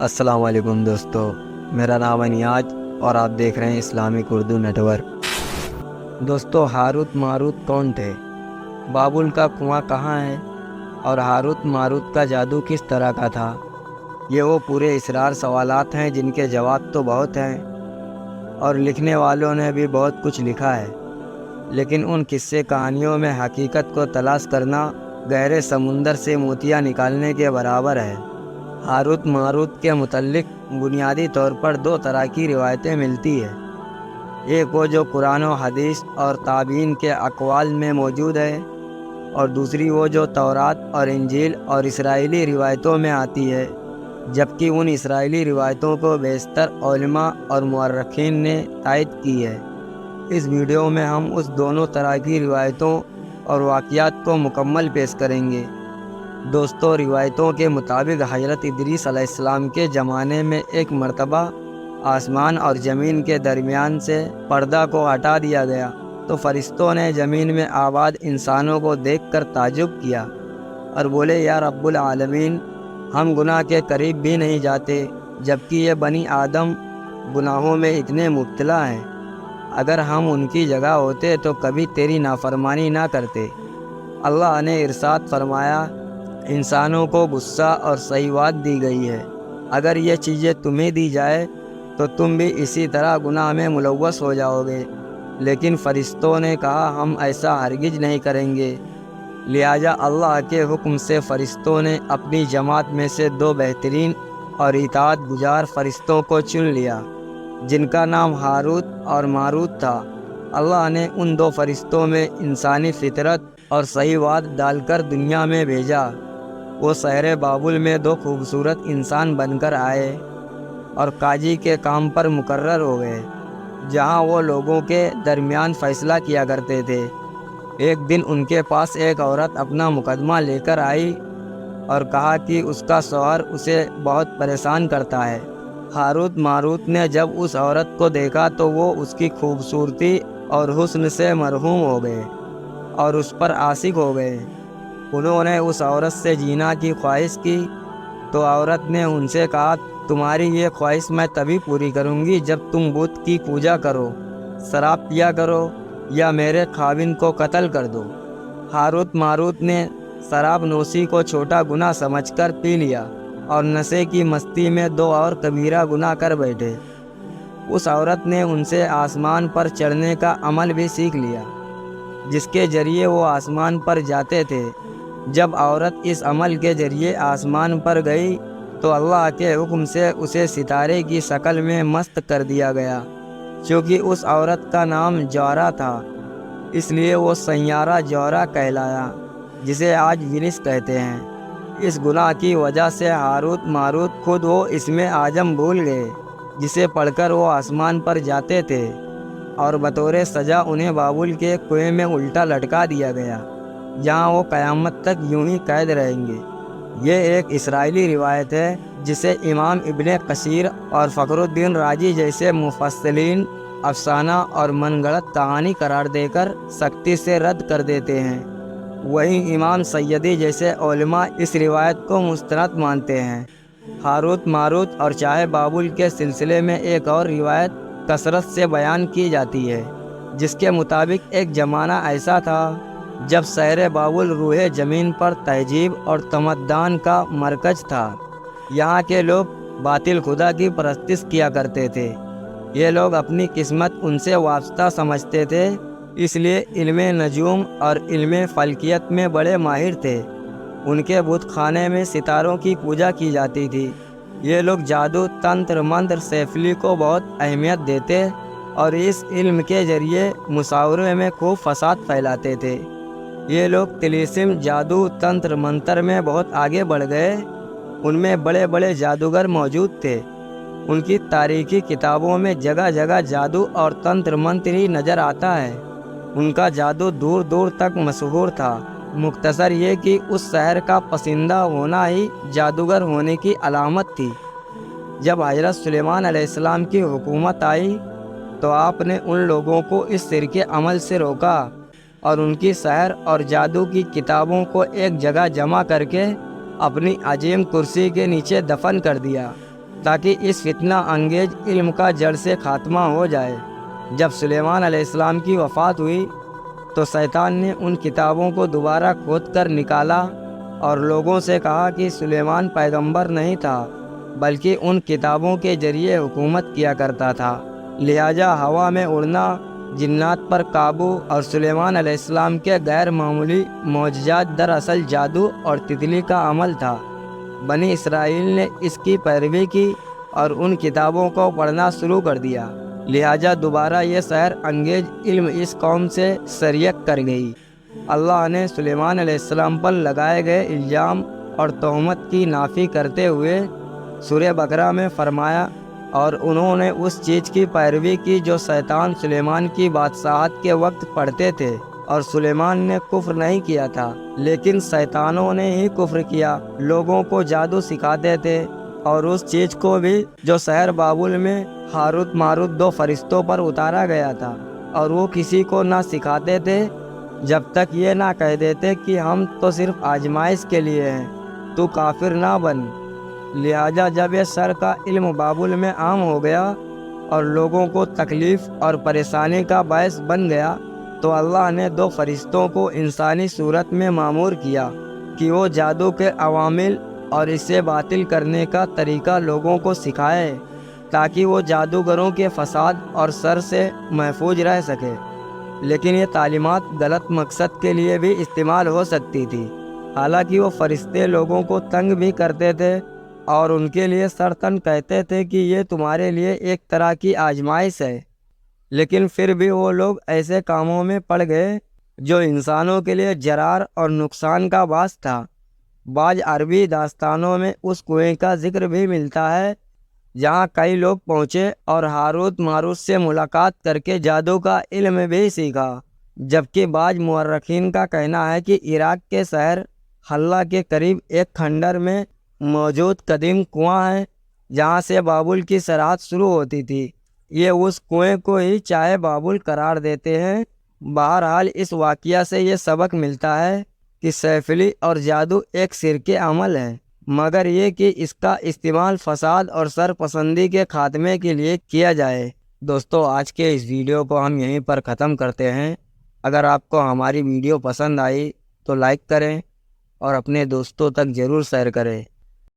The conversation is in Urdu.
السلام علیکم دوستو، میرا نام انیاج اور آپ دیکھ رہے ہیں اسلامک اردو نیٹ ورک۔ دوستو، ہاروت ماروت کون تھے؟ بابل کا کنواں کہاں ہے؟ اور ہاروت ماروت کا جادو کس طرح کا تھا؟ یہ وہ پورے اسرار سوالات ہیں جن کے جواب تو بہت ہیں اور لکھنے والوں نے بھی بہت کچھ لکھا ہے، لیکن ان قصے کہانیوں میں حقیقت کو تلاش کرنا گہرے سمندر سے موتیاں نکالنے کے برابر ہے۔ ہاروت ماروت کے متعلق بنیادی طور پر دو طرح کی روایتیں ملتی ہیں۔ ایک وہ جو قرآن و حدیث اور تابعین کے اقوال میں موجود ہے، اور دوسری وہ جو تورات اور انجیل اور اسرائیلی روایتوں میں آتی ہے، جبکہ ان اسرائیلی روایتوں کو بیشتر علماء اور مورخین نے تائید کی ہے۔ اس ویڈیو میں ہم اس دونوں طرح کی روایتوں اور واقعات کو مکمل پیش کریں گے۔ دوستو، روایتوں کے مطابق حضرت ادریس علیہ السلام کے زمانے میں ایک مرتبہ آسمان اور زمین کے درمیان سے پردہ کو ہٹا دیا گیا تو فرشتوں نے زمین میں آباد انسانوں کو دیکھ کر تعجب کیا اور بولے، یا رب العالمین، ہم گناہ کے قریب بھی نہیں جاتے، جبکہ یہ بنی آدم گناہوں میں اتنے مبتلا ہیں۔ اگر ہم ان کی جگہ ہوتے تو کبھی تیری نافرمانی نہ کرتے۔ اللہ نے ارشاد فرمایا، انسانوں کو غصہ اور صحیوات دی گئی ہے، اگر یہ چیزیں تمہیں دی جائے تو تم بھی اسی طرح گناہ میں ملوث ہو جاؤ گے، لیکن فرشتوں نے کہا ہم ایسا ہرگز نہیں کریں گے۔ لہٰذا اللہ کے حکم سے فرشتوں نے اپنی جماعت میں سے دو بہترین اور اطاعت گزار فرشتوں کو چن لیا، جن کا نام ہاروت اور ماروت تھا۔ اللہ نے ان دو فرشتوں میں انسانی فطرت اور صحیوات ڈال کر دنیا میں بھیجا۔ وہ شہر بابل میں دو خوبصورت انسان بن کر آئے اور قاضی کے کام پر مقرر ہو گئے، جہاں وہ لوگوں کے درمیان فیصلہ کیا کرتے تھے۔ ایک دن ان کے پاس ایک عورت اپنا مقدمہ لے کر آئی اور کہا کہ اس کا شوہر اسے بہت پریشان کرتا ہے۔ ہاروت ماروت نے جب اس عورت کو دیکھا تو وہ اس کی خوبصورتی اور حسن سے مرحوم ہو گئے اور اس پر عاشق ہو گئے۔ انہوں نے اس عورت سے جینا کی خواہش کی تو عورت نے ان سے کہا، تمہاری یہ خواہش میں تبھی پوری کروں گی جب تم بت کی پوجا کرو، شراب پیا کرو یا میرے خاوند کو قتل کر دو۔ ہاروت ماروت نے شراب نوشی کو چھوٹا گناہ سمجھ کر پی لیا اور نشے کی مستی میں دو اور کبیرہ گناہ کر بیٹھے۔ اس عورت نے ان سے آسمان پر چڑھنے کا عمل بھی سیکھ لیا، جس کے ذریعے وہ آسمان پر جاتے تھے۔ جب عورت اس عمل کے ذریعے آسمان پر گئی تو اللہ کے حکم سے اسے ستارے کی شکل میں مست کر دیا گیا۔ چونکہ اس عورت کا نام زہرہ تھا، اس لیے وہ سیارہ زہرہ کہلایا، جسے آج وینس کہتے ہیں۔ اس گناہ کی وجہ سے ہاروت ماروت خود وہ اسم اعظم بھول گئے جسے پڑھ کر وہ آسمان پر جاتے تھے، اور بطور سزا انہیں بابل کے کنویں میں الٹا لٹکا دیا گیا، جہاں وہ قیامت تک یوں ہی قید رہیں گے۔ یہ ایک اسرائیلی روایت ہے جسے امام ابن کثیر اور فخر الدین رازی جیسے مفسرین افسانہ اور من گھڑت کہانی قرار دے کر سختی سے رد کر دیتے ہیں۔ وہیں امام سیدی جیسے علماء اس روایت کو مستند مانتے ہیں۔ ہاروت ماروت اور چاہے بابل کے سلسلے میں ایک اور روایت کثرت سے بیان کی جاتی ہے، جس کے مطابق ایک زمانہ ایسا تھا جب شہر بابل روح زمین پر تہذیب اور تمدن کا مرکز تھا۔ یہاں کے لوگ باطل خدا کی پرستش کیا کرتے تھے۔ یہ لوگ اپنی قسمت ان سے وابستہ سمجھتے تھے، اس لیے علم نجوم اور علم فلکیت میں بڑے ماہر تھے۔ ان کے بت خانے میں ستاروں کی پوجا کی جاتی تھی۔ یہ لوگ جادو، تنتر منتر، سیفلی کو بہت اہمیت دیتے اور اس علم کے ذریعے مشاورے میں خوب فساد پھیلاتے تھے۔ یہ لوگ طلسم، جادو، تنتر منتر میں بہت آگے بڑھ گئے۔ ان میں بڑے بڑے جادوگر موجود تھے۔ ان کی تاریخی کتابوں میں جگہ جگہ جادو اور تنتر منتر ہی نظر آتا ہے۔ ان کا جادو دور دور تک مشہور تھا۔ مختصر یہ کہ اس شہر کا پسندہ ہونا ہی جادوگر ہونے کی علامت تھی۔ جب حضرت سلیمان علیہ السلام کی حکومت آئی تو آپ نے ان لوگوں کو اس شرک عمل سے روکا اور ان کی سحر اور جادو کی کتابوں کو ایک جگہ جمع کر کے اپنی عظیم کرسی کے نیچے دفن کر دیا۔ تاکہ اس فتنہ انگیز علم کا جڑ سے خاتمہ ہو جائے۔ جب سلیمان علیہ السلام کی وفات ہوئی تو شیطان نے ان کتابوں کو دوبارہ کھود کر نکالا اور لوگوں سے کہا کہ سلیمان پیغمبر نہیں تھا بلکہ ان کتابوں کے ذریعے حکومت کیا کرتا تھا، لہٰذا ہوا میں اڑنا، جنات پر قابو اور سلیمان علیہ السلام کے غیر معمولی معجزات دراصل جادو اور تتلی کا عمل تھا۔ بنی اسرائیل نے اس کی پیروی کی اور ان کتابوں کو پڑھنا شروع کر دیا، لہٰذا دوبارہ یہ سحر انگیز علم اس قوم سے سریت کر گئی۔ اللہ نے سلیمان علیہ السلام پر لگائے گئے الزام اور تہمت کی نافی کرتے ہوئے سورہ بقرہ میں فرمایا، اور انہوں نے اس چیز کی پیروی کی جو شیطان سلیمان کی بادشاہت کے وقت پڑھتے تھے، اور سلیمان نے کفر نہیں کیا تھا لیکن شیطانوں نے ہی کفر کیا۔ لوگوں کو جادو سکھاتے تھے اور اس چیز کو بھی جو شہر بابل میں ہاروت ماروت دو فرشتوں پر اتارا گیا تھا، اور وہ کسی کو نہ سکھاتے تھے جب تک یہ نہ کہہ دیتے کہ ہم تو صرف آزمائش کے لیے ہیں، تو کافر نہ بن۔ لہٰذا جب یہ سر کا علم بابل میں عام ہو گیا اور لوگوں کو تکلیف اور پریشانی کا باعث بن گیا تو اللہ نے دو فرشتوں کو انسانی صورت میں مامور کیا کہ وہ جادو کے عوامل اور اسے باطل کرنے کا طریقہ لوگوں کو سکھائے تاکہ وہ جادوگروں کے فساد اور شر سے محفوظ رہ سکے۔ لیکن یہ تعلیمات غلط مقصد کے لیے بھی استعمال ہو سکتی تھی، حالانکہ وہ فرشتے لوگوں کو تنگ بھی کرتے تھے اور ان کے لیے سرتن کہتے تھے کہ یہ تمہارے لیے ایک طرح کی آزمائش ہے، لیکن پھر بھی وہ لوگ ایسے کاموں میں پڑ گئے جو انسانوں کے لیے ضرر اور نقصان کا باعث تھا۔ بعض عربی داستانوں میں اس کنویں کا ذکر بھی ملتا ہے جہاں کئی لوگ پہنچے اور ہاروت ماروت سے ملاقات کر کے جادو کا علم بھی سیکھا، جبکہ بعض مورخین کا کہنا ہے کہ عراق کے شہر حلہ کے قریب ایک کھنڈر میں موجود قدیم کنواں ہے جہاں سے بابل کی سرحد شروع ہوتی تھی۔ یہ اس کنویں کو ہی چائے بابل قرار دیتے ہیں۔ بہرحال اس واقعہ سے یہ سبق ملتا ہے کہ سیفلی اور جادو ایک شرک عمل ہے، مگر یہ کہ اس کا استعمال فساد اور سرپسندی کے خاتمے کے لیے کیا جائے۔ دوستو، آج کے اس ویڈیو کو ہم یہیں پر ختم کرتے ہیں۔ اگر آپ کو ہماری ویڈیو پسند آئی تو لائک کریں اور اپنے دوستوں تک ضرور شیئر کریں۔